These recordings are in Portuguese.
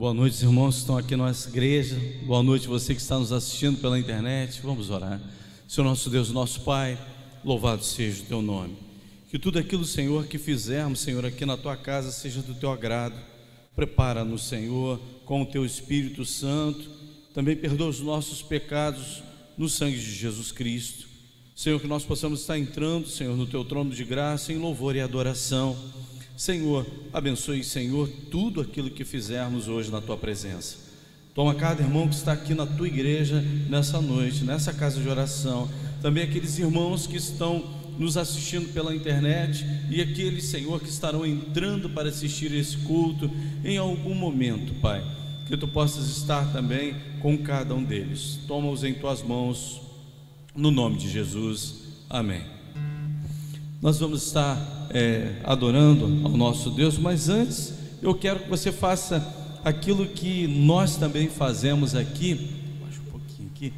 Boa noite, irmãos que estão aqui na nossa igreja. Boa noite, você que está nos assistindo pela internet. Vamos orar. Senhor nosso Deus, nosso Pai, louvado seja o Teu nome. Que tudo aquilo, Senhor, que fizermos, Senhor, aqui na Tua casa, seja do Teu agrado. Prepara-nos, Senhor, com o Teu Espírito Santo. Também perdoa os nossos pecados no sangue de Jesus Cristo. Senhor, que nós possamos estar entrando, Senhor, no Teu trono de graça em louvor e adoração. Senhor, abençoe, Senhor, tudo aquilo que fizermos hoje na Tua presença. Toma cada irmão que está aqui na Tua igreja nessa noite, nessa casa de oração. Também aqueles irmãos que estão nos assistindo pela internet e aqueles, Senhor, que estarão entrando para assistir esse culto em algum momento, Pai. Que Tu possas estar também com cada um deles. Toma-os em Tuas mãos, no nome de Jesus. Amém. Nós vamos estar adorando ao nosso Deus, mas antes eu quero que você faça aquilo que nós também fazemos aqui. Baixa um pouquinho aqui.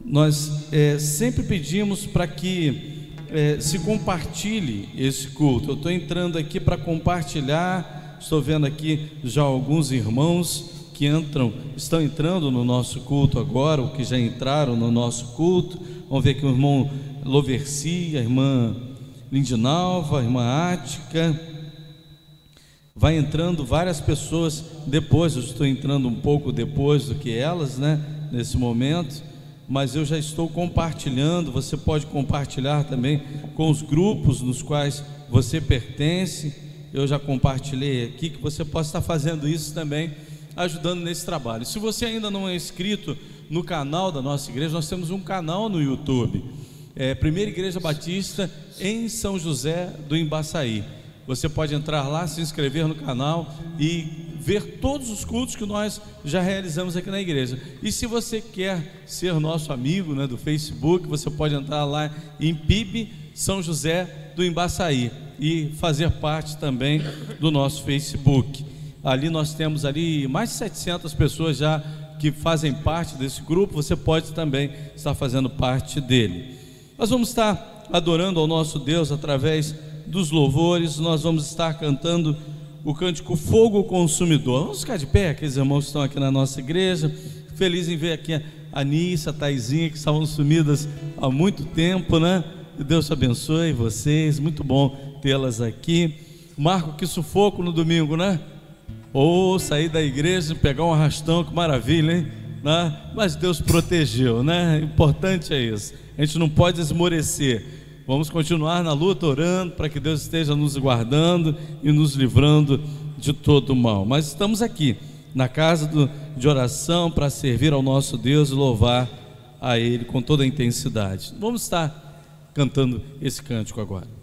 Nós sempre pedimos para que se compartilhe esse culto. Eu estou entrando aqui para compartilhar. Estou vendo aqui já alguns irmãos que estão entrando no nosso culto agora, ou que já entraram no nosso culto. Vamos ver aqui o irmão Loverci, a irmã Lindinalva, a irmã Ática. Vai entrando várias pessoas depois. Eu estou entrando um pouco depois do que elas, né, nesse momento, mas eu já estou compartilhando. Você pode compartilhar também com os grupos nos quais você pertence. Eu já compartilhei aqui, que você possa estar fazendo isso também, ajudando nesse trabalho. Se você ainda não é inscrito no canal da nossa igreja, nós temos um canal no YouTube, Primeira Igreja Batista em São José do Imbaçaí. Você pode entrar lá, se inscrever no canal e ver todos os cultos que nós já realizamos aqui na igreja. E se você quer ser nosso amigo, né, do Facebook, você pode entrar lá em PIB São José do Imbaçaí e fazer parte também do nosso Facebook. Ali nós temos ali mais de 700 pessoas já que fazem parte desse grupo. Você pode também estar fazendo parte dele. Nós vamos estar adorando ao nosso Deus através dos louvores. Nós vamos estar cantando o cântico Fogo Consumidor. Vamos ficar de pé, aqueles irmãos que estão aqui na nossa igreja. Feliz em ver aqui a Anícia, a Taizinha, que estavam sumidas há muito tempo, né? Que Deus abençoe vocês, muito bom tê-las aqui. Marco, que sufoco no domingo, né? Ou sair da igreja e pegar um arrastão, que maravilha, hein? Né? Mas Deus protegeu, né? Importante é isso. A gente não pode esmorecer. Vamos continuar na luta, orando para que Deus esteja nos guardando e nos livrando de todo o mal. Mas estamos aqui na casa de oração para servir ao nosso Deus e louvar a Ele com toda a intensidade. Vamos estar cantando esse cântico agora.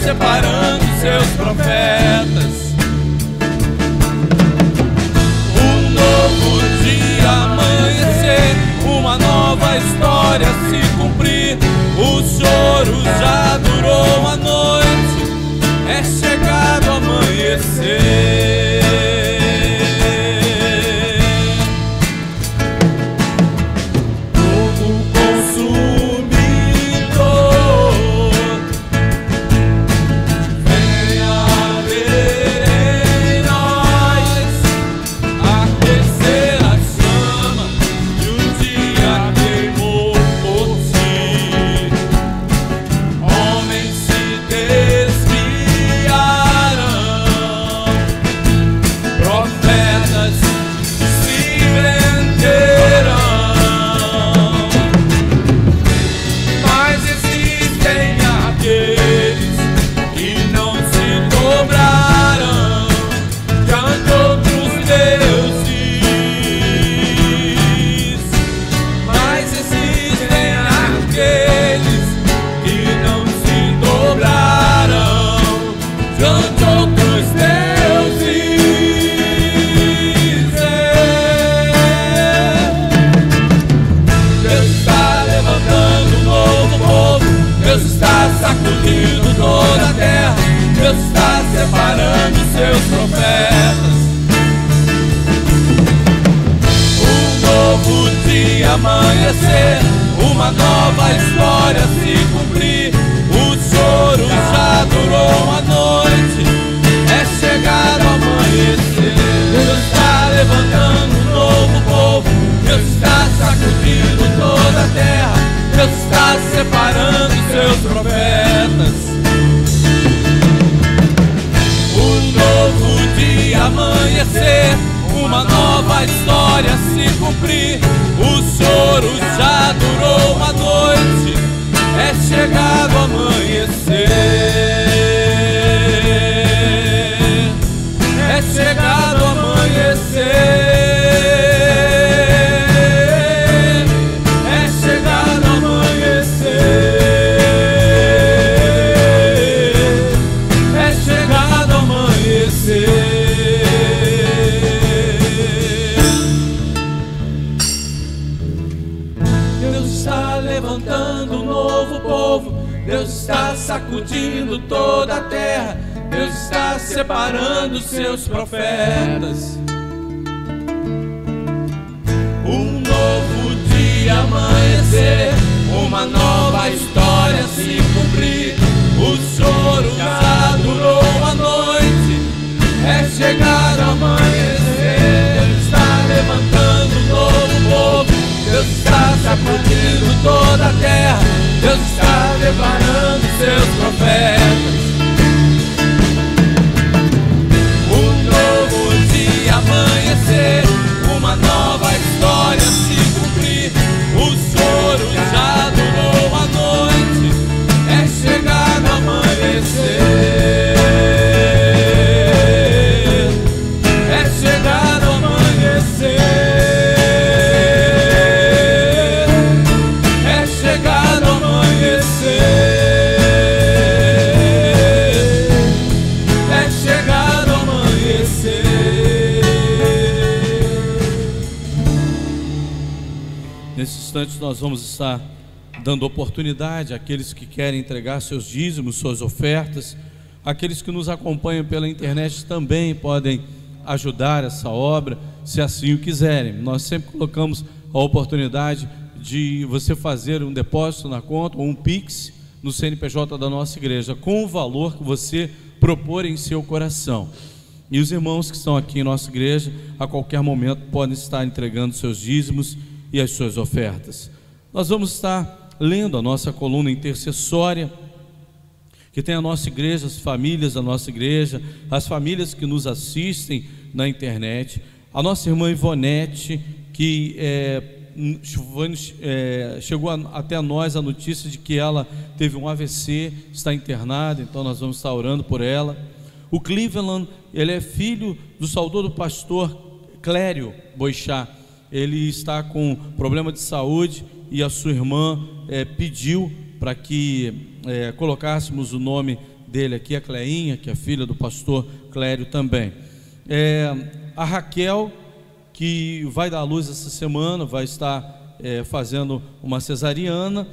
Separando seus profetas, um novo dia amanhecer, uma nova história se cumprir. O choro já durou a noite, é chegado o amanhecer. Deus está sacudindo toda a terra, Deus está separando seus profetas. Um novo dia amanhecer, uma nova história se cumprir. O choro já durou uma noite, é chegado o amanhecer. Deus está levantando um novo povo, Deus está sacudindo toda a terra, Deus está separando seus profetas. Um novo dia amanhecer, uma nova história se cumprir. O choro já durou uma noite, é chegado o amanhecer. É chegado o amanhecer. É chegado o amanhecer. É chegado o amanhecer. Levantando um novo povo, Deus está sacudindo toda a terra, Deus está separando seus profetas. Um novo dia amanhecer, uma nova história se cumprir. O choro já durou uma noite, é chegado o amanhecer. Deus está levantando um novo povo, Deus está sacudindo toda a terra, Deus está preparando seus profetas. Um novo dia amanhecer, uma nova história se cumprir. O choro já durou uma noite, é chegado o amanhecer. É chegado o amanhecer. Nesse instante nós vamos estar dando oportunidade àqueles que querem entregar seus dízimos, suas ofertas. Aqueles que nos acompanham pela internet também podem ajudar essa obra, se assim o quiserem. Nós sempre colocamos a oportunidade de você fazer um depósito na conta ou um Pix no CNPJ da nossa igreja, com o valor que você propor em seu coração. E os irmãos que estão aqui em nossa igreja, a qualquer momento podem estar entregando seus dízimos e as suas ofertas. Nós vamos estar lendo a nossa coluna intercessória, que tem a nossa igreja, as famílias da nossa igreja, as famílias que nos assistem na internet, a nossa irmã Ivonete, que chegou até nós a notícia de que ela teve um AVC, está internada, então nós vamos estar orando por ela. O Cleveland, ele é filho do saudoso pastor Clério Boixá. Ele está com problema de saúde e a sua irmã pediu para que colocássemos o nome dele aqui, a Cleinha, que é filha do pastor Clério também. A Raquel, que vai dar à luz essa semana, vai estar fazendo uma cesariana.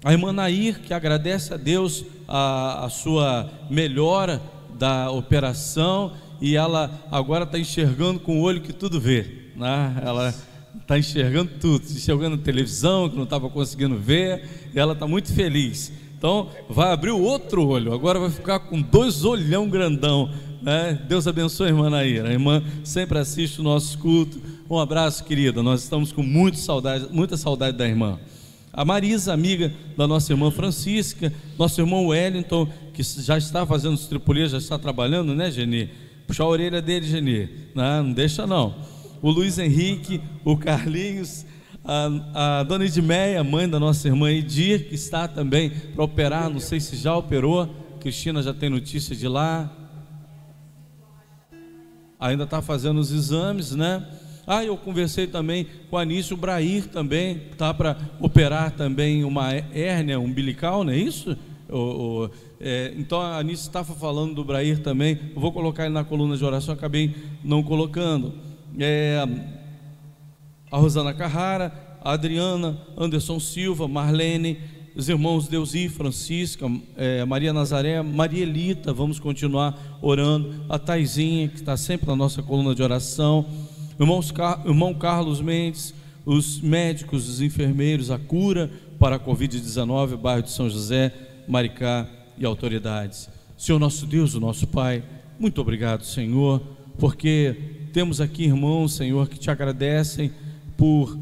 A irmã Nair, que agradece a Deus a sua melhora da operação, e ela agora está enxergando com o olho que tudo vê, né? Ela está enxergando tudo, enxergando televisão que não estava conseguindo ver, e ela está muito feliz. Então vai abrir o outro olho, agora vai ficar com 2 olhão grandão, né? Deus abençoe a irmã Nair. A irmã sempre assiste o nosso culto. Um abraço, querida, nós estamos com muita saudade da irmã. A Marisa, amiga da nossa irmã Francisca, nosso irmão Wellington, que já está fazendo estripulia, já está trabalhando, né, Geni? Puxar a orelha dele, Geni, não deixa não. O Luiz Henrique, o Carlinhos, a dona Edmeia, mãe da nossa irmã Edir, que está também para operar, não sei se já operou. Cristina já tem notícia de lá, ainda está fazendo os exames, né? Eu conversei também com a Anísio, o Brair também está para operar também uma hérnia umbilical, não é isso? Então a Anísio estava falando do Brair também. Eu vou colocar ele na coluna de oração, acabei não colocando. A Rosana Carrara, a Adriana, Anderson Silva, Marlene, os irmãos Deusi, Francisca, Maria Nazaré, Maria Elita, vamos continuar orando, a Taizinha, que está sempre na nossa coluna de oração, irmão Carlos Mendes, os médicos, os enfermeiros, a cura para a Covid-19, bairro de São José, Maricá e autoridades. Senhor nosso Deus, o nosso Pai, muito obrigado, Senhor, porque temos aqui irmãos, Senhor, que te agradecem por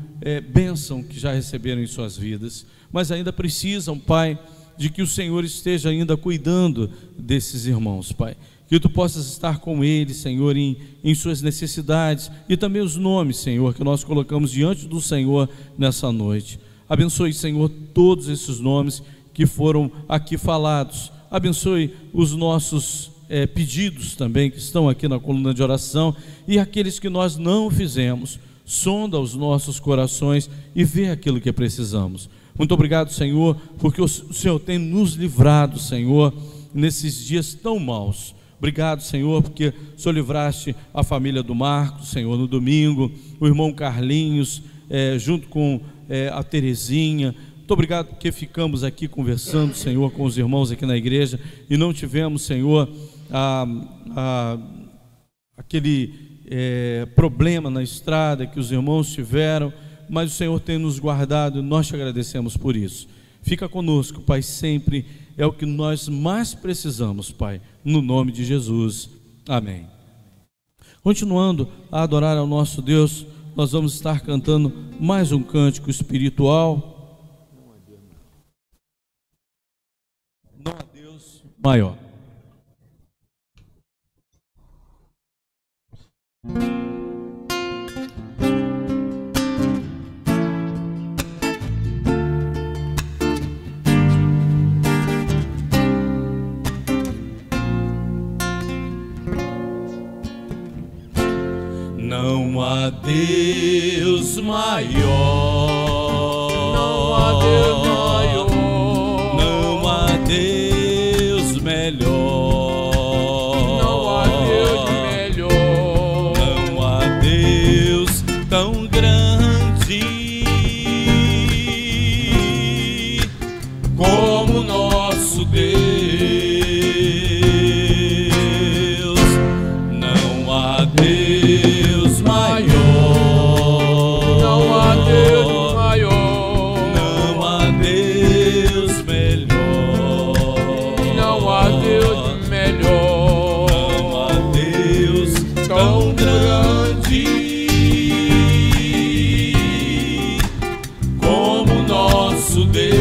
bênção que já receberam em suas vidas, mas ainda precisam, Pai, de que o Senhor esteja ainda cuidando desses irmãos, Pai, que Tu possas estar com eles, Senhor, em suas necessidades, e também os nomes, Senhor, que nós colocamos diante do Senhor nessa noite. Abençoe, Senhor, todos esses nomes que foram aqui falados, abençoe os nossos pedidos também, que estão aqui na coluna de oração, e aqueles que nós não fizemos. Sonda os nossos corações e vê aquilo que precisamos. Muito obrigado, Senhor, porque o Senhor tem nos livrado, Senhor, nesses dias tão maus. Obrigado, Senhor, porque o Senhor livraste a família do Marcos, Senhor, no domingo, o irmão Carlinhos, junto com a Terezinha. Muito obrigado porque ficamos aqui conversando, Senhor, com os irmãos aqui na igreja e não tivemos, Senhor, aquele problema na estrada que os irmãos tiveram, mas o Senhor tem nos guardado e nós te agradecemos por isso. Fica conosco, Pai, sempre é o que nós mais precisamos, Pai, no nome de Jesus, amém. Continuando a adorar ao nosso Deus, nós vamos estar cantando mais um cântico espiritual. Não há Deus maior. Não há Deus maior, não há Deus maior, não há Deus melhor, não há Deus melhor, não há Deus tão grande como nosso Deus. Não há Deus maior, não há Deus maior, não há Deus melhor, não há Deus melhor, não há Deus tão grande como nosso Deus.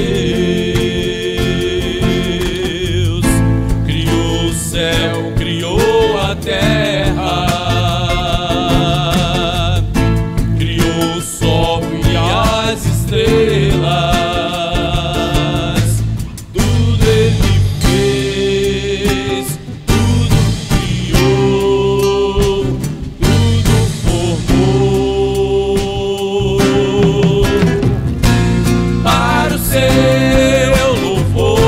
Criou o céu, criou a terra, criou o sol e as estrelas, tudo Ele fez, tudo criou, tudo formou para o seu louvor,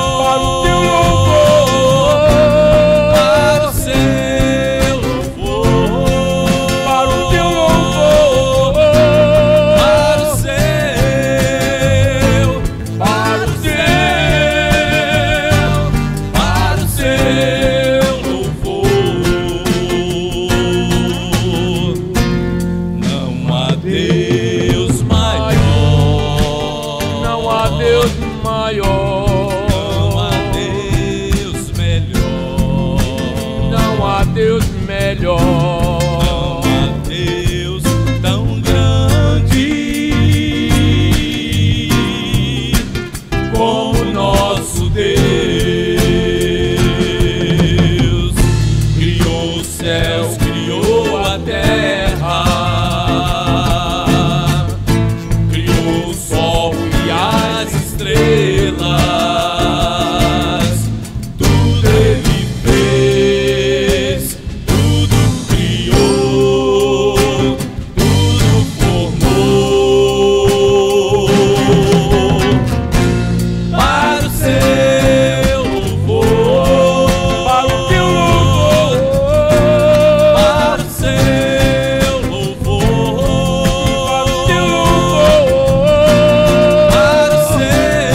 para o teu louvor, para o seu louvor, para o teu louvor, para o seu, para o louvor. Não há Deus maior, não há Deus maior, não há Deus melhor, não há Deus melhor, não há Deus tão grande como nosso Deus. Criou os céus, criou a terra, criou o sol e as estrelas, tudo Ele fez, tudo criou, tudo formou para o seu louvor, para o teu louvor, para o seu louvor, para o teu louvor, para o seu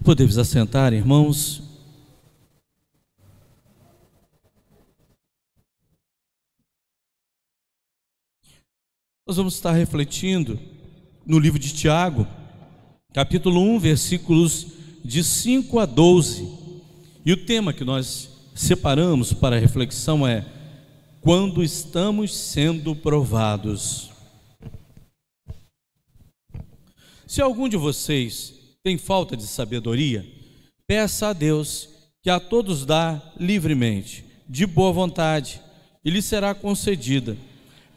Podemos assentar, irmãos. Nós vamos estar refletindo no livro de Tiago, capítulo 1, versículos de 5 a 12. E o tema que nós separamos para a reflexão é: quando estamos sendo provados. Se algum de vocês tem falta de sabedoria, peça a Deus, que a todos dá livremente, de boa vontade, e lhe será concedida.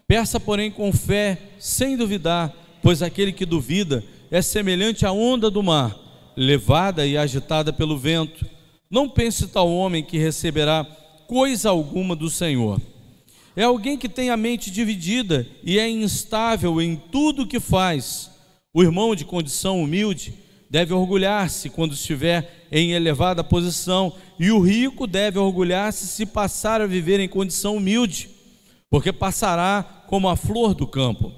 Peça, porém, com fé, sem duvidar, pois aquele que duvida é semelhante à onda do mar, levada e agitada pelo vento. Não pense tal homem que receberá coisa alguma do Senhor. É alguém que tem a mente dividida e é instável em tudo o que faz. O irmão de condição humilde deve orgulhar-se quando estiver em elevada posição, e o rico deve orgulhar-se se passar a viver em condição humilde, porque passará como a flor do campo.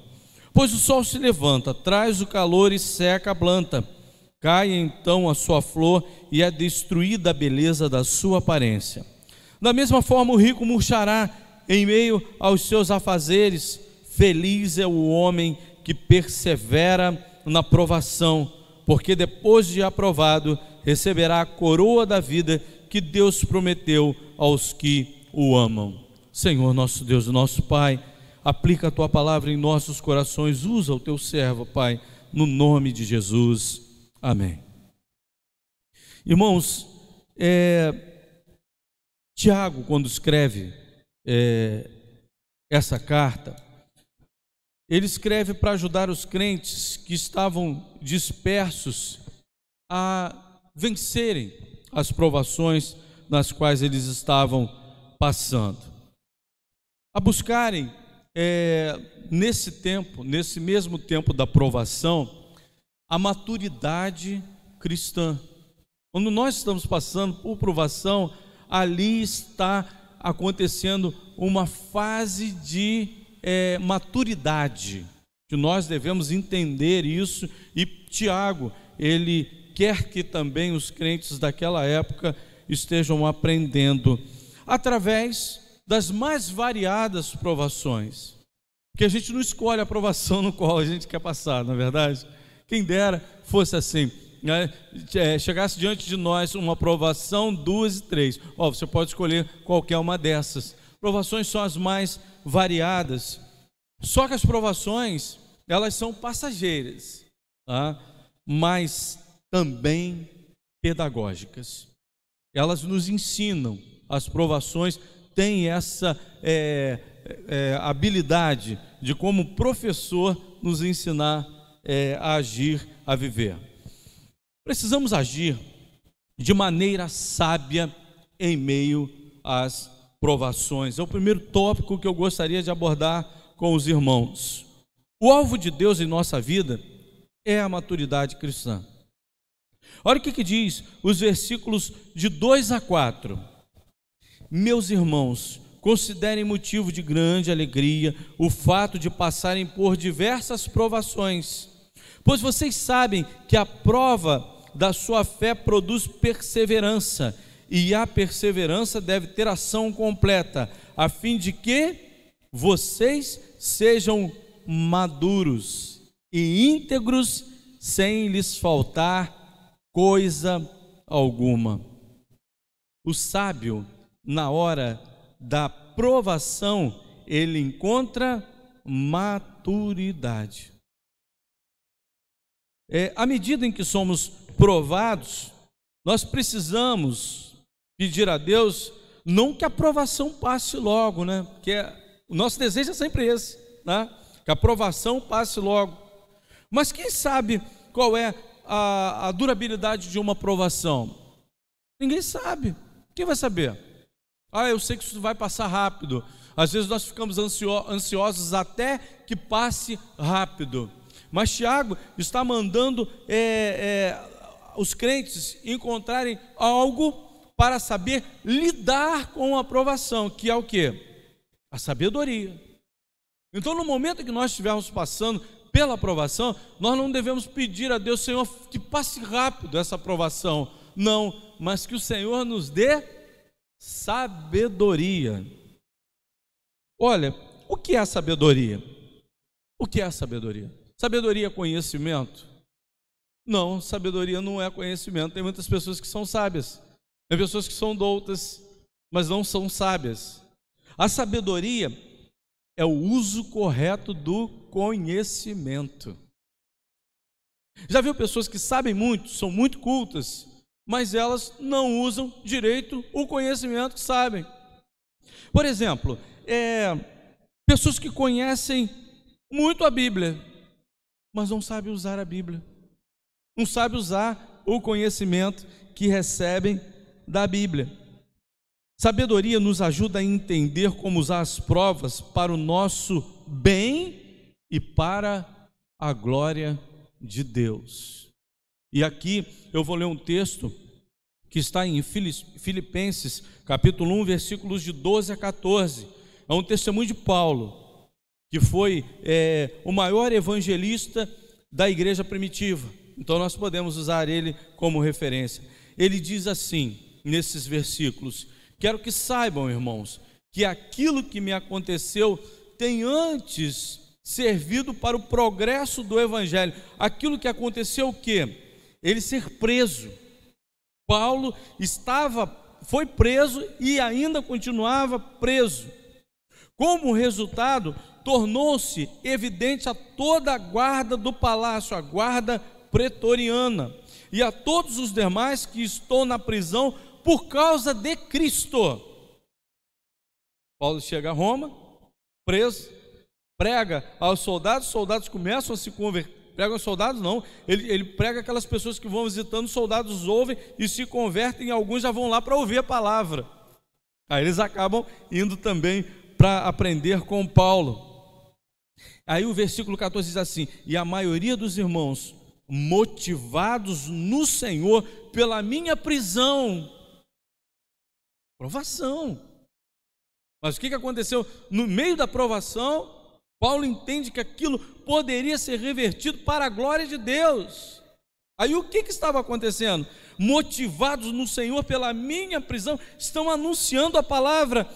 Pois o sol se levanta, traz o calor e seca a planta. Cai então a sua flor e é destruída a beleza da sua aparência. Da mesma forma, o rico murchará em meio aos seus afazeres. Feliz é o homem que persevera na provação, porque depois de aprovado, receberá a coroa da vida que Deus prometeu aos que o amam. Senhor, nosso Deus, nosso Pai, aplica a Tua palavra em nossos corações, usa o Teu servo, Pai, no nome de Jesus. Amém. Irmãos, Tiago, quando escreve essa carta, ele escreve para ajudar os crentes que estavam dispersos a vencerem as provações nas quais eles estavam passando, a buscarem nesse tempo, nesse mesmo tempo da provação, a maturidade cristã. Quando nós estamos passando por provação, ali está acontecendo uma fase de maturidade, que nós devemos entender isso, e Tiago, ele quer que também os crentes daquela época estejam aprendendo, através das mais variadas provações, porque a gente não escolhe a provação no qual a gente quer passar, não é verdade? Quem dera fosse assim, né? Chegasse diante de nós uma provação, 2 e 3, você pode escolher qualquer uma dessas. Provações são as mais variadas, só que as provações, elas são passageiras, tá? Mas também pedagógicas. Elas nos ensinam, as provações têm essa habilidade de, como professor, nos ensinar a agir, a viver. Precisamos agir de maneira sábia em meio às provações. É o primeiro tópico que eu gostaria de abordar com os irmãos. O alvo de Deus em nossa vida é a maturidade cristã. Olha o que diz os versículos de 2 a 4. Meus irmãos, considerem motivo de grande alegria o fato de passarem por diversas provações, pois vocês sabem que a prova da sua fé produz perseverança, e a perseverança deve ter ação completa, a fim de que vocês sejam maduros e íntegros, sem lhes faltar coisa alguma. O sábio, na hora da provação, ele encontra maturidade. À medida em que somos provados, nós precisamos pedir a Deus, não que a provação passe logo, né? Porque o nosso desejo é sempre esse, né? Que a provação passe logo. Mas quem sabe qual é a durabilidade de uma provação? Ninguém sabe. Quem vai saber? Eu sei que isso vai passar rápido. Às vezes nós ficamos ansiosos até que passe rápido. Mas Tiago está mandando os crentes encontrarem algo para saber lidar com a provação, que é o quê? A sabedoria. Então, no momento que nós estivermos passando pela aprovação, nós não devemos pedir a Deus, Senhor, que passe rápido essa aprovação. Não, mas que o Senhor nos dê sabedoria. Olha, o que é a sabedoria? O que é a sabedoria? Sabedoria é conhecimento? Não, sabedoria não é conhecimento. Tem muitas pessoas que são sábias, tem pessoas que são doutas, mas não são sábias. A sabedoria é o uso correto do conhecimento. Já viu pessoas que sabem muito, são muito cultas, mas elas não usam direito o conhecimento que sabem. Por exemplo, pessoas que conhecem muito a Bíblia, mas não sabem usar a Bíblia, não sabem usar o conhecimento que recebem da Bíblia. Sabedoria nos ajuda a entender como usar as provas para o nosso bem e para a glória de Deus. E aqui eu vou ler um texto que está em Filipenses, capítulo 1, versículos de 12 a 14. É um testemunho de Paulo, que foi o maior evangelista da igreja primitiva. Então nós podemos usar ele como referência. Ele diz assim, nesses versículos: quero que saibam, irmãos, que aquilo que me aconteceu tem antes servido para o progresso do evangelho. Aquilo que aconteceu, o quê? Ele ser preso. Paulo foi preso e ainda continuava preso. Como resultado, tornou-se evidente a toda a guarda do palácio, a guarda pretoriana, e a todos os demais que estão na prisão por causa de Cristo. Paulo chega a Roma, preso, prega aos soldados, os soldados começam a se converter. Prega aos soldados não, ele prega aquelas pessoas que vão visitando, os soldados ouvem e se convertem, e alguns já vão lá para ouvir a palavra. Aí eles acabam indo também para aprender com Paulo. Aí o versículo 14 diz assim: e a maioria dos irmãos, motivados no Senhor pela minha prisão. Provação. Mas o que aconteceu? No meio da provação, Paulo entende que aquilo poderia ser revertido para a glória de Deus. Aí o que estava acontecendo? Motivados no Senhor pela minha prisão, estão anunciando a palavra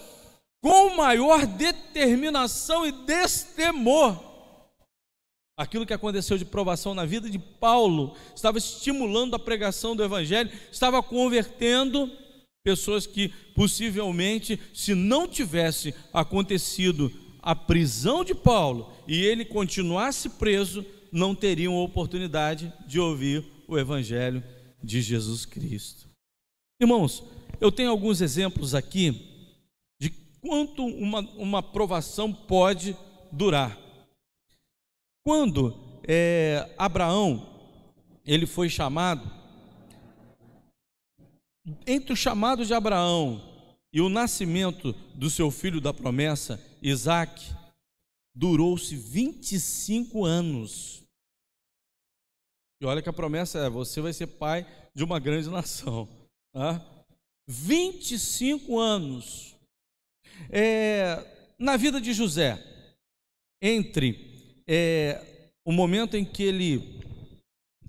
com maior determinação e destemor. Aquilo que aconteceu de provação na vida de Paulo estava estimulando a pregação do evangelho, estava convertendo pessoas que possivelmente, se não tivesse acontecido a prisão de Paulo e ele continuasse preso, não teriam a oportunidade de ouvir o evangelho de Jesus Cristo. Irmãos, eu tenho alguns exemplos aqui de quanto uma provação pode durar. Quando Abraão ele foi chamado, entre o chamado de Abraão e o nascimento do seu filho da promessa, Isaque, durou-se 25 anos. E olha que a promessa é: você vai ser pai de uma grande nação. Tá? 25 anos. Na vida de José, entre o momento em que ele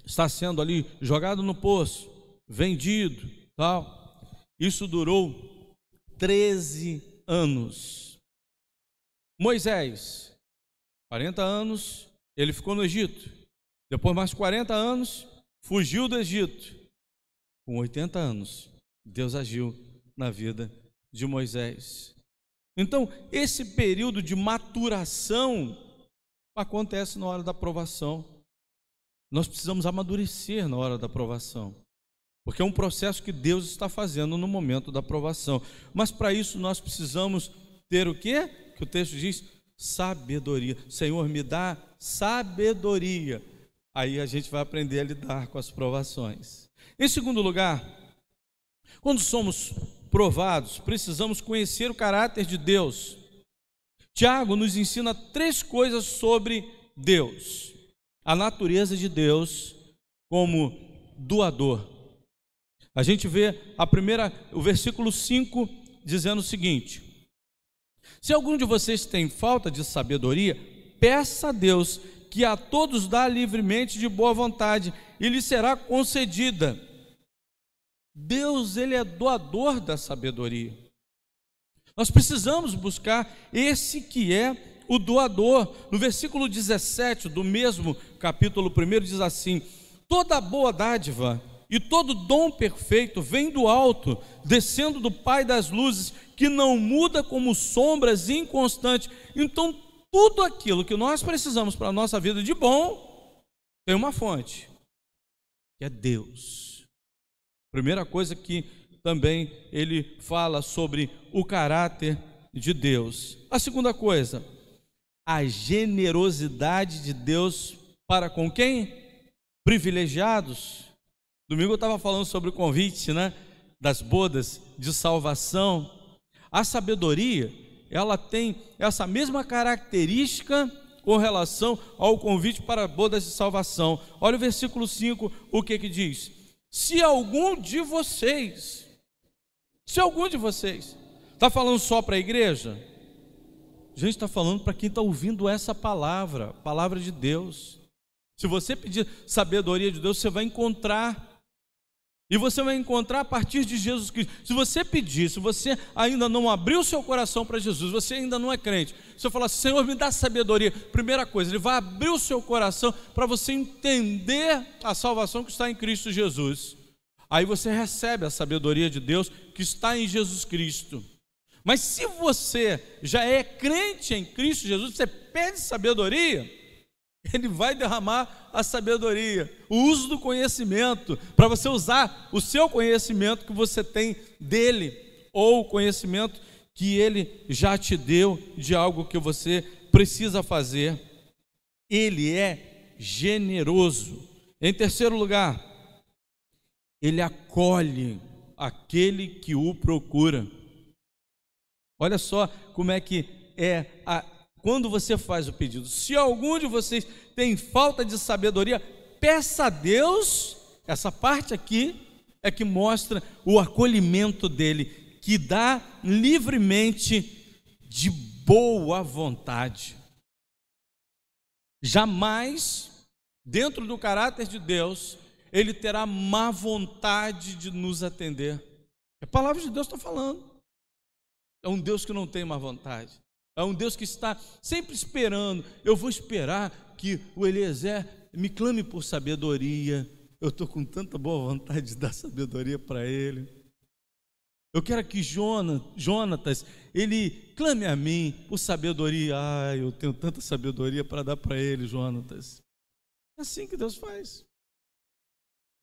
está sendo ali jogado no poço, vendido, tal, isso durou 13 anos. Moisés, 40 anos, ele ficou no Egito. Depois mais 40 anos, fugiu do Egito. Com 80 anos, Deus agiu na vida de Moisés. Então, esse período de maturação acontece na hora da provação. Nós precisamos amadurecer na hora da provação, porque é um processo que Deus está fazendo no momento da provação. Mas para isso nós precisamos ter o quê? Que o texto diz: sabedoria. Senhor, me dá sabedoria. Aí a gente vai aprender a lidar com as provações. Em segundo lugar, quando somos provados, precisamos conhecer o caráter de Deus. Tiago nos ensina 3 coisas sobre Deus: a natureza de Deus como doador. A gente vê o versículo 5 dizendo o seguinte: se algum de vocês tem falta de sabedoria, peça a Deus, que a todos dá livremente de boa vontade, e lhe será concedida. Deus, Ele é doador da sabedoria. Nós precisamos buscar esse que é o doador. No versículo 17 do mesmo capítulo 1 diz assim: toda boa dádiva e todo dom perfeito vem do alto, descendo do Pai das luzes, que não muda como sombras inconstantes. Então, tudo aquilo que nós precisamos para a nossa vida de bom, tem uma fonte, que é Deus. Primeira coisa que também ele fala sobre o caráter de Deus. A segunda coisa, a generosidade de Deus para com quem? Privilegiados. Domingo eu estava falando sobre o convite, né, das bodas de salvação. A sabedoria, ela tem essa mesma característica com relação ao convite para bodas de salvação. Olha o versículo 5, o que diz? Se algum de vocês, está falando só para a igreja? A gente está falando para quem está ouvindo essa palavra, palavra de Deus. Se você pedir sabedoria de Deus, você vai encontrar. E você vai encontrar a partir de Jesus Cristo. Se você pedir, se você ainda não abriu seu coração para Jesus, você ainda não é crente, se eu falar assim, Senhor, me dá sabedoria, primeira coisa, Ele vai abrir o seu coração para você entender a salvação que está em Cristo Jesus. Aí você recebe a sabedoria de Deus que está em Jesus Cristo. Mas se você já é crente em Cristo Jesus, você pede sabedoria, Ele vai derramar a sabedoria, o uso do conhecimento, para você usar o seu conhecimento que você tem dele, ou o conhecimento que Ele já te deu de algo que você precisa fazer. Ele é generoso. Em terceiro lugar, Ele acolhe aquele que o procura. Olha só como é que é quando você faz o pedido. Se algum de vocês tem falta de sabedoria, peça a Deus. Essa parte aqui é que mostra o acolhimento dele, que dá livremente de boa vontade. Jamais, dentro do caráter de Deus, Ele terá má vontade de nos atender. A palavra de Deus está falando. É um Deus que não tem má vontade. É um Deus que está sempre esperando. Eu vou esperar que o Eliezer me clame por sabedoria. Eu estou com tanta boa vontade de dar sabedoria para ele. Eu quero que Jonatas, ele clame a mim por sabedoria. Eu tenho tanta sabedoria para dar para ele, Jonatas. É assim que Deus faz.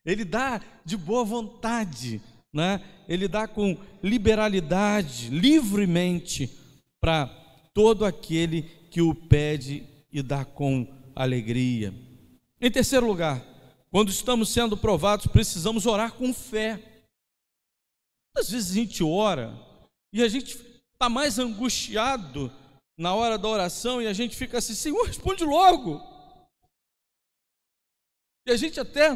Ele dá de boa vontade, né? Ele dá com liberalidade, livremente, para todo aquele que o pede e dá com alegria. Em terceiro lugar, quando estamos sendo provados, precisamos orar com fé. Às vezes a gente ora e a gente está mais angustiado na hora da oração e a gente fica assim, Senhor, responde logo. E a gente até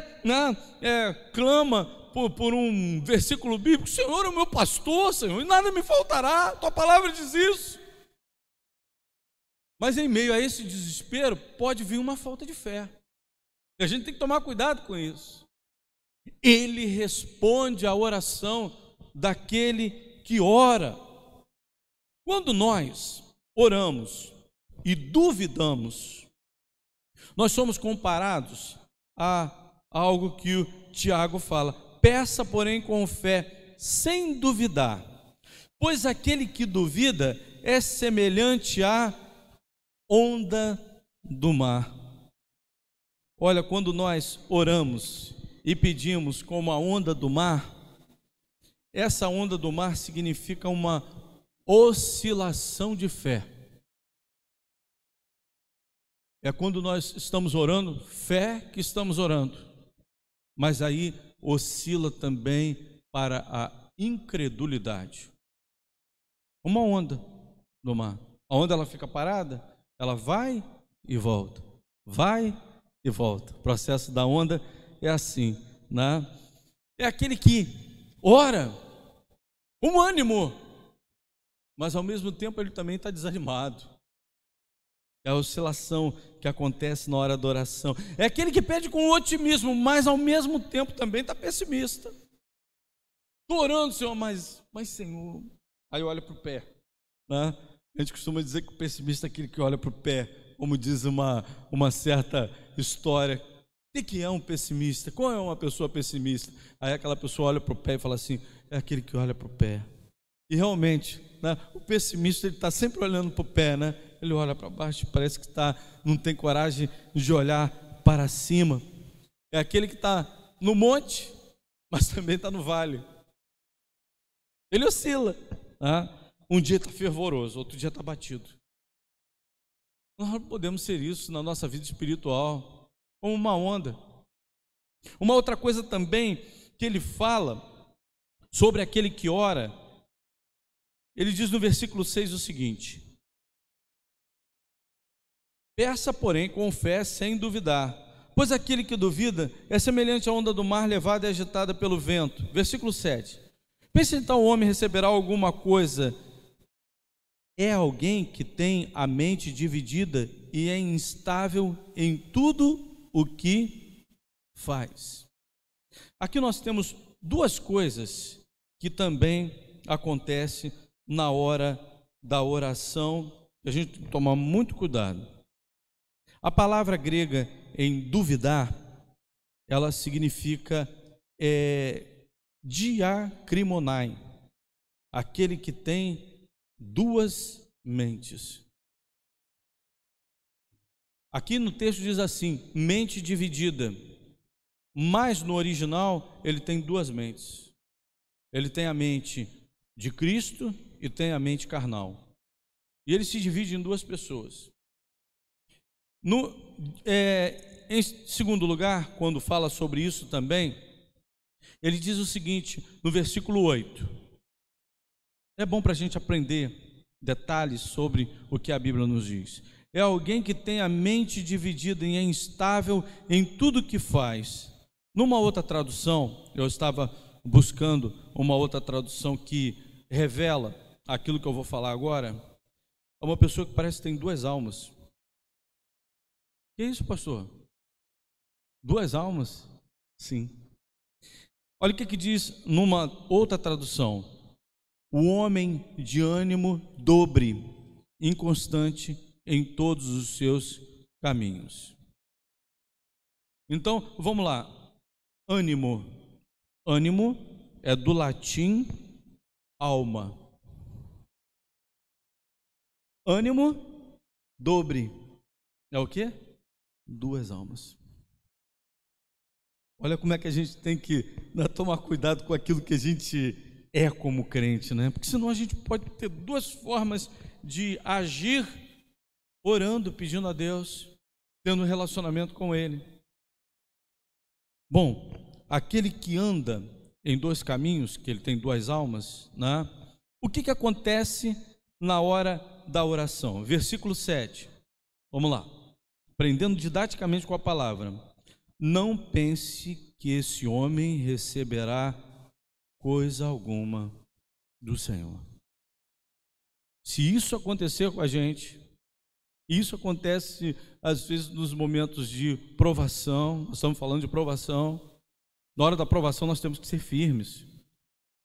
clama por um versículo bíblico, Senhor é o meu pastor, Senhor, e nada me faltará, tua palavra diz isso. Mas em meio a esse desespero, pode vir uma falta de fé. E a gente tem que tomar cuidado com isso. Ele responde à oração daquele que ora. Quando nós oramos e duvidamos, nós somos comparados a algo que o Tiago fala: peça, porém, com fé, sem duvidar, pois aquele que duvida é semelhante à onda do mar. Olha, quando nós oramos e pedimos como a onda do mar, essa onda do mar significa uma oscilação de fé. É quando nós estamos orando, fé que estamos orando, mas aí oscila também para a incredulidade. Uma onda no mar. A onda ela fica parada, ela vai e volta, vai e volta. O processo da onda é assim, né? É aquele que ora com ânimo, mas ao mesmo tempo ele também está desanimado. É a oscilação que acontece na hora da oração. É aquele que pede com otimismo, mas ao mesmo tempo também está pessimista. Estou orando, Senhor, mas Senhor... Aí olha para o pé, né? A gente costuma dizer que o pessimista é aquele que olha para o pé, como diz uma certa história. O que é um pessimista? Qual é uma pessoa pessimista? Aí aquela pessoa olha para o pé e fala assim, é aquele que olha para o pé. E realmente, né, o pessimista ele está sempre olhando para o pé, né? Ele olha para baixo, parece que não tem coragem de olhar para cima. É aquele que está no monte, mas também está no vale. Ele oscila, né? Um dia está fervoroso, outro dia está batido. Nós não podemos ser isso na nossa vida espiritual, como uma onda. Uma outra coisa também que ele fala sobre aquele que ora, ele diz no versículo 6 o seguinte: peça, porém, com fé, sem duvidar, pois aquele que duvida é semelhante à onda do mar levada e agitada pelo vento. Versículo 7. Pense então, o homem receberá alguma coisa. É alguém que tem a mente dividida e é instável em tudo o que faz. Aqui nós temos duas coisas que também acontecem na hora da oração, e a gente tem que tomar muito cuidado. A palavra grega em duvidar, ela significa diacrimonai, aquele que tem duas mentes. Aqui no texto diz assim, mente dividida, mas no original ele tem duas mentes. Ele tem a mente de Cristo e tem a mente carnal. E ele se divide em duas pessoas. Em segundo lugar, quando fala sobre isso também, ele diz o seguinte, no versículo 8. É bom para a gente aprender detalhes sobre o que a Bíblia nos diz. É alguém que tem a mente dividida e é instável em tudo que faz. Numa outra tradução, eu estava buscando uma outra tradução que revela aquilo que eu vou falar agora. É uma pessoa que parece que tem duas almas. Que isso, pastor? Duas almas? Sim. Olha o que diz numa outra tradução. O homem de ânimo dobre, inconstante em todos os seus caminhos. Então, vamos lá. Ânimo. Ânimo é do latim alma. Ânimo, dobre. É o quê? Duas almas. Olha como é que a gente tem que tomar cuidado com aquilo que a gente é como crente, né? Porque senão a gente pode ter duas formas de agir, orando, pedindo a Deus, tendo um relacionamento com Ele. Bom, aquele que anda em dois caminhos, que ele tem duas almas, né? O que acontece na hora da oração? Versículo 7. Vamos lá. Aprendendo didaticamente com a palavra. Não pense que esse homem receberá coisa alguma do Senhor. Se isso acontecer com a gente, isso acontece às vezes nos momentos de provação, nós estamos falando de provação, na hora da provação nós temos que ser firmes,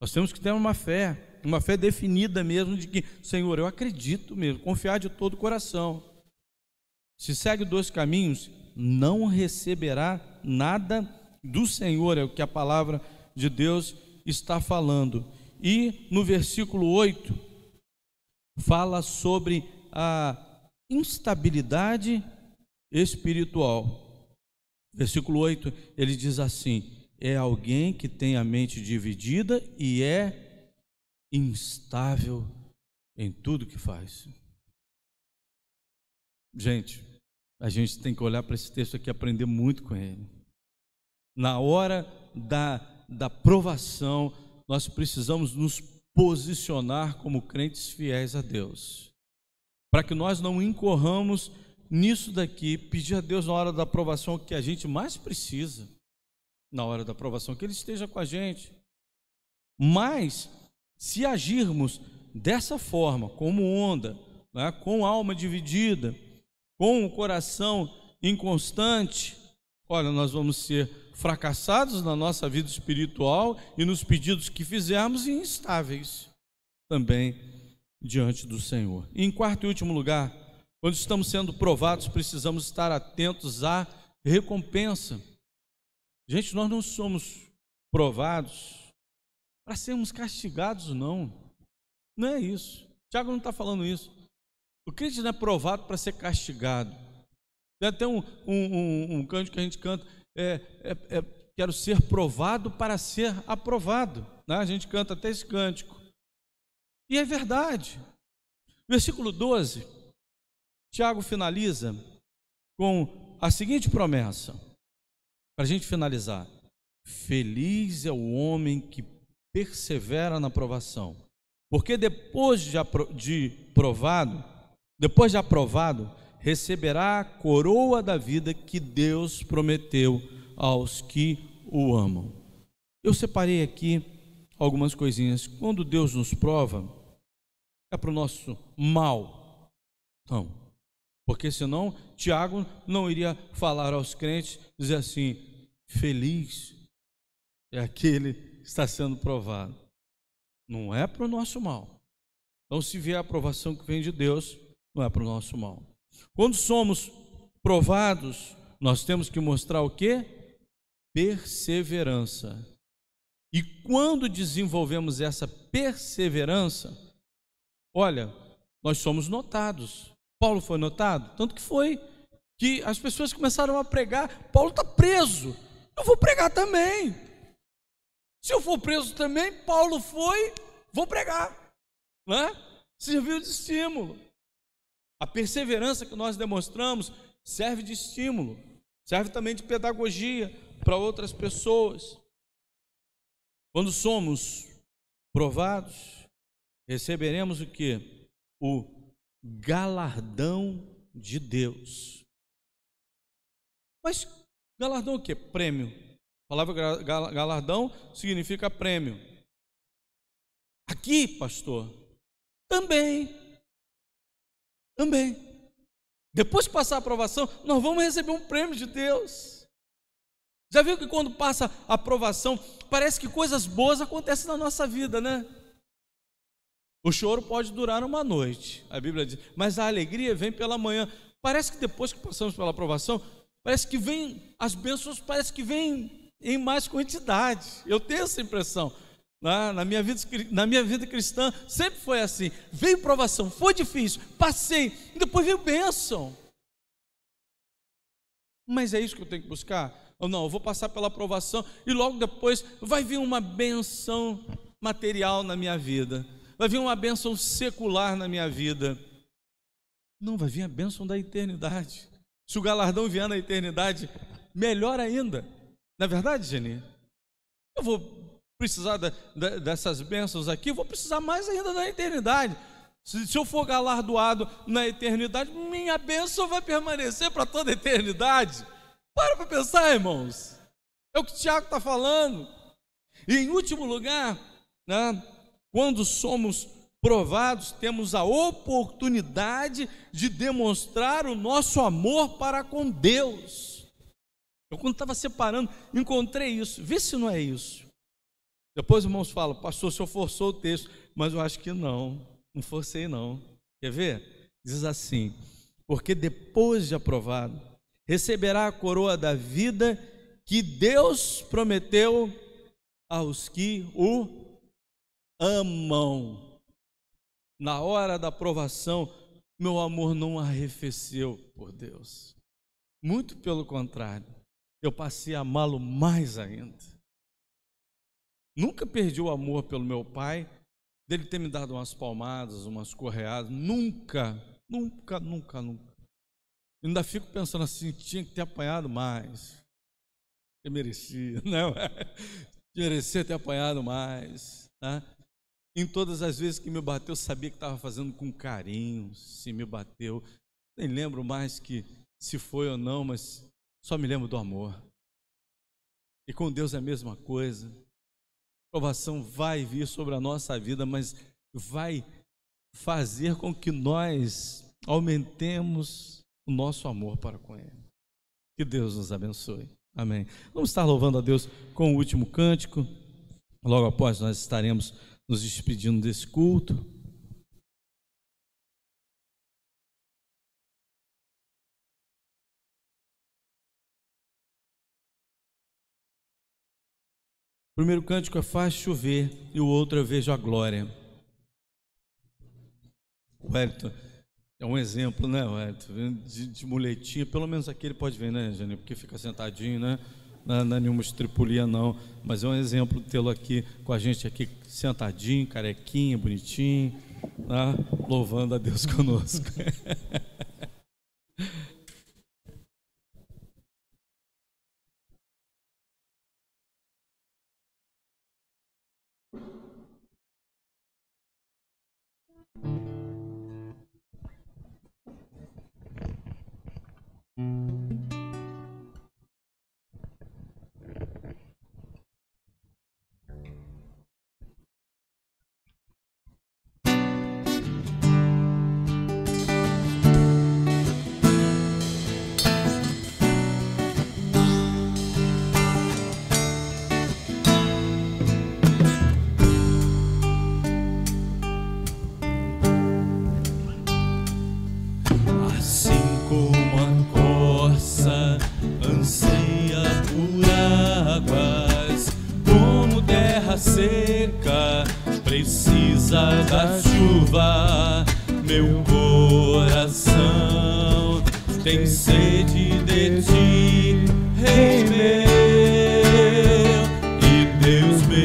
nós temos que ter uma fé definida mesmo, de que, Senhor, eu acredito mesmo, confiar de todo o coração. Se segue dois caminhos, não receberá nada do Senhor, é o que a palavra de Deus está falando. E no versículo 8 fala sobre a instabilidade espiritual. Versículo 8, ele diz assim: é alguém que tem a mente dividida e é instável em tudo que faz. Gente, a gente tem que olhar para esse texto aqui e aprender muito com ele. Na hora da provação, nós precisamos nos posicionar como crentes fiéis a Deus, para que nós não incorramos nisso daqui, pedir a Deus na hora da provação o que a gente mais precisa, na hora da provação, que Ele esteja com a gente. Mas, se agirmos dessa forma, como onda, né, com alma dividida, com o coração inconstante, olha, nós vamos ser fracassados na nossa vida espiritual e nos pedidos que fizermos, e instáveis também diante do Senhor. E em quarto e último lugar, quando estamos sendo provados, precisamos estar atentos à recompensa. Gente, nós não somos provados para sermos castigados, não é isso. Tiago não está falando isso. O crente não é provado para ser castigado. Tem até um cântico que a gente canta, quero ser provado para ser aprovado, né? A gente canta até esse cântico, e é verdade. Versículo 12, Tiago finaliza com a seguinte promessa, para a gente finalizar: feliz é o homem que persevera na provação, porque depois de aprovado, receberá a coroa da vida que Deus prometeu aos que o amam. Eu separei aqui algumas coisinhas. Quando Deus nos prova, é para o nosso mal? Não, porque senão Tiago não iria falar aos crentes, dizer assim: feliz é aquele que está sendo provado. Não é para o nosso mal. Então, se vier a aprovação que vem de Deus, não é para o nosso mal. Quando somos provados, nós temos que mostrar o quê? Perseverança. E quando desenvolvemos essa perseverança, olha, nós somos notados. Paulo foi notado, tanto que foi que as pessoas começaram a pregar: Paulo está preso, eu vou pregar também. Se eu for preso também, Paulo foi, vou pregar, né? Serviu de estímulo. A perseverança que nós demonstramos serve de estímulo, serve também de pedagogia para outras pessoas. Quando somos provados, receberemos o quê? O galardão de Deus. Mas galardão o quê? Prêmio. A palavra galardão significa prêmio. Aqui, pastor, também. Depois que passar a aprovação, nós vamos receber um prêmio de Deus. Já viu que quando passa a aprovação, parece que coisas boas acontecem na nossa vida, né? O choro pode durar uma noite, a Bíblia diz, mas a alegria vem pela manhã. Parece que depois que passamos pela aprovação, parece que vem, as bênçãos parece que vêm em mais quantidade. Eu tenho essa impressão. Na minha vida cristã sempre foi assim: veio provação, foi difícil, passei, e depois veio bênção. Mas é isso que eu tenho que buscar? Ou não, eu vou passar pela aprovação e logo depois vai vir uma bênção material na minha vida, vai vir uma bênção secular na minha vida. Não, vai vir a bênção da eternidade. Se o galardão vier na eternidade, melhor ainda. Não é verdade, Geni? Eu vou precisar dessas bênçãos aqui, vou precisar mais ainda na eternidade. Se eu for galardoado na eternidade, minha bênção vai permanecer para toda a eternidade. Para pensar, irmãos. É o que o Tiago está falando. E em último lugar, né, quando somos provados, temos a oportunidade de demonstrar o nosso amor para com Deus. Eu, quando estava separando, encontrei isso. Vê se não é isso. Depois os irmãos falam: pastor, o senhor forçou o texto, mas eu acho que não forcei não. Quer ver? Diz assim: porque depois de aprovado, receberá a coroa da vida que Deus prometeu aos que o amam. Na hora da aprovação, meu amor não arrefeceu por Deus. Muito pelo contrário, eu passei a amá-lo mais ainda. Nunca perdi o amor pelo meu pai, dele ter me dado umas palmadas, umas correadas, nunca. Ainda fico pensando assim: tinha que ter apanhado mais, eu merecia, não? Merecia ter apanhado mais, tá? Em todas as vezes que me bateu, sabia que estava fazendo com carinho. Se me bateu, nem lembro mais que se foi ou não, mas só me lembro do amor. E com Deus é a mesma coisa. A provação vai vir sobre a nossa vida, mas vai fazer com que nós aumentemos o nosso amor para com Ele. Que Deus nos abençoe. Amém. Vamos estar louvando a Deus com o último cântico. Logo após nós estaremos nos despedindo desse culto. O primeiro cântico é Faz Chover e o outro é Vejo a Glória. O Wellington é um exemplo, né, Wellington? De muletinha, pelo menos aqui ele pode ver, né, Janine? Porque fica sentadinho, né? Não é nenhuma estripulia, não. Mas é um exemplo de tê-lo aqui com a gente, aqui sentadinho, carequinha, bonitinho, né? Louvando a Deus conosco. Seca, precisa da chuva. Meu coração tem sede de ti, Rei meu e Deus meu.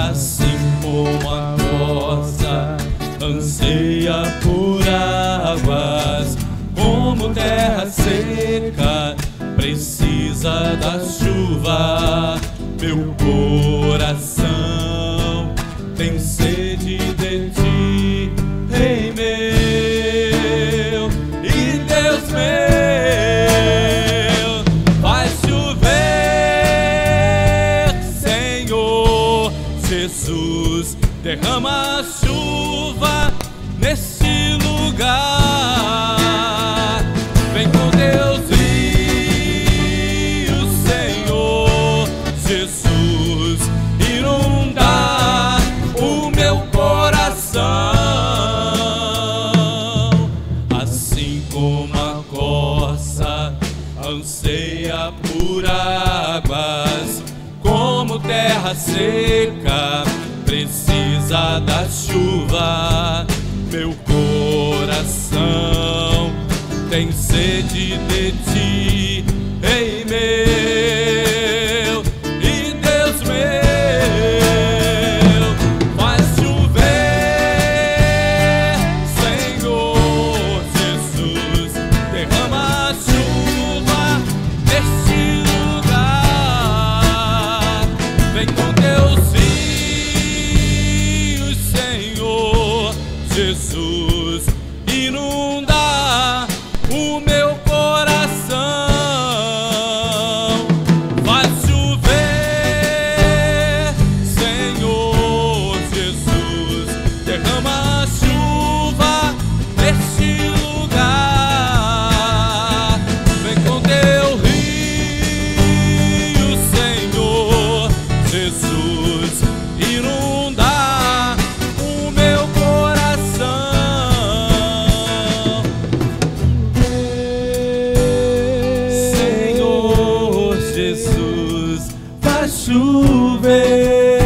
Assim como a rosa anseia por águas, como terra seca precisa da chuva. Meu coração tem sede de ti, Rei meu e Deus meu. Faz chover, Senhor Jesus, derrama a chuva neste lugar. Vem com Deus. Por águas, como terra seca precisa da chuva. Meu coração tem sede de ti, Rei meu e Deus meu. Faz chover, Senhor Jesus, derrama a chuva neste lugar. Vem com teus rios, Senhor Jesus, inunda o meu coração. Faz chover, Senhor Jesus, derrama a chuva neste lugar. Vem com teu rio, Senhor Jesus, inunda o meu coração. Senhor Jesus, faz chover.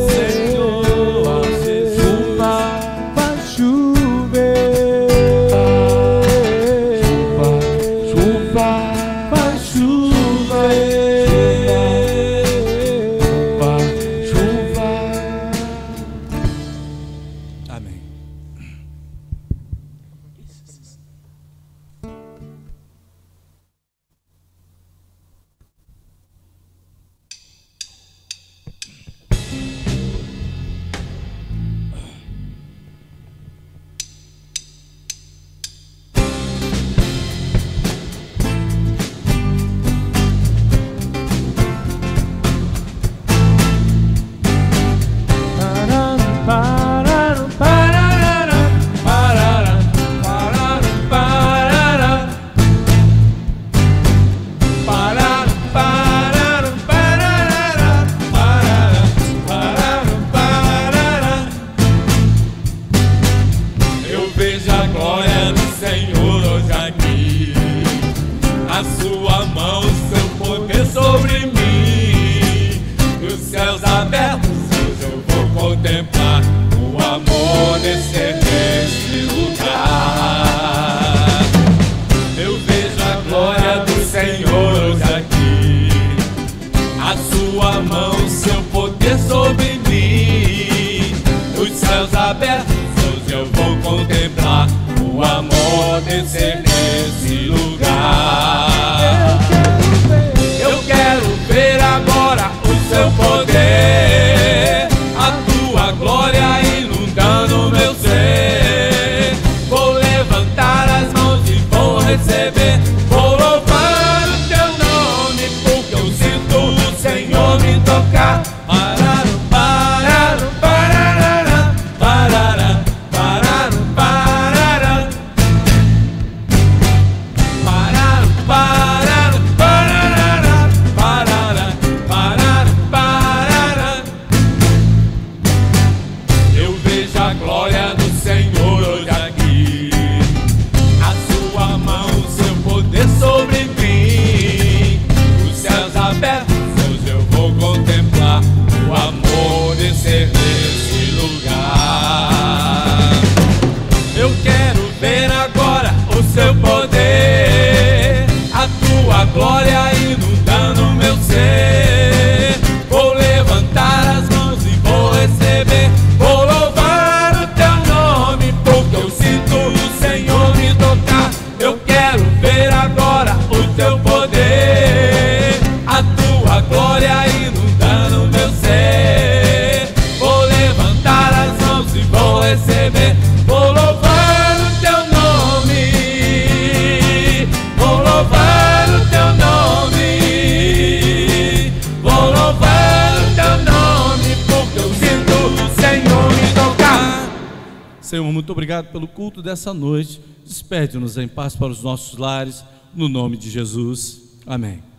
Senhor Jesus, faz chover. Faz chover. abertos, eu vou contemplar o amor descer nesse lugar. Eu quero ver agora o seu poder, a tua glória inundando meu ser. Vou levantar as mãos e vou receber, vou louvar o teu nome, porque eu sinto o Senhor me tocar. Glória inundando meu ser. Vou levantar as mãos e vou receber, vou louvar o teu nome, porque eu sinto o Senhor me tocar. Eu quero ver agora o teu poder, a tua glória inundando meu ser. Vou levantar as mãos e vou receber, vou louvar o teu nome, vou louvar Senhor, muito obrigado pelo culto dessa noite. Despede-nos em paz para os nossos lares, no nome de Jesus. Amém.